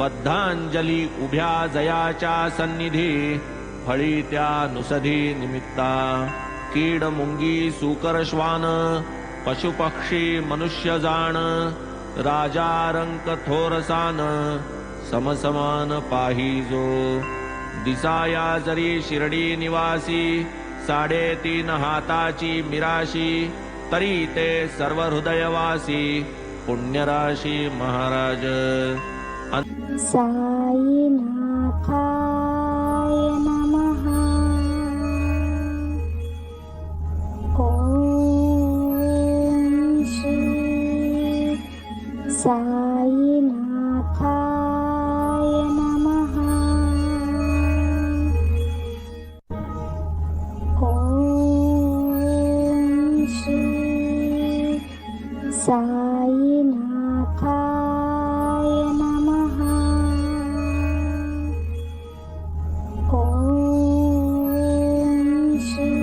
बद्धांजली उभ्या जयाच्या सन्निधी फळी त्या नुसधी निमित्ता कीड मुंगी सूकर श्वान पशुपक्षी मनुष्य जाण राजा रंक थोरसान समसमान पाहिजो दिसाया जरी शिर्डी निवासी 3.5 हाताची मिराशी तरी ते सर्व हृदयवासी पुण्यराशी महाराज साईनाथाय नमः ओम श्री साईनाथाय नमः ओम श्री साईनाथाय नमः ओम श्री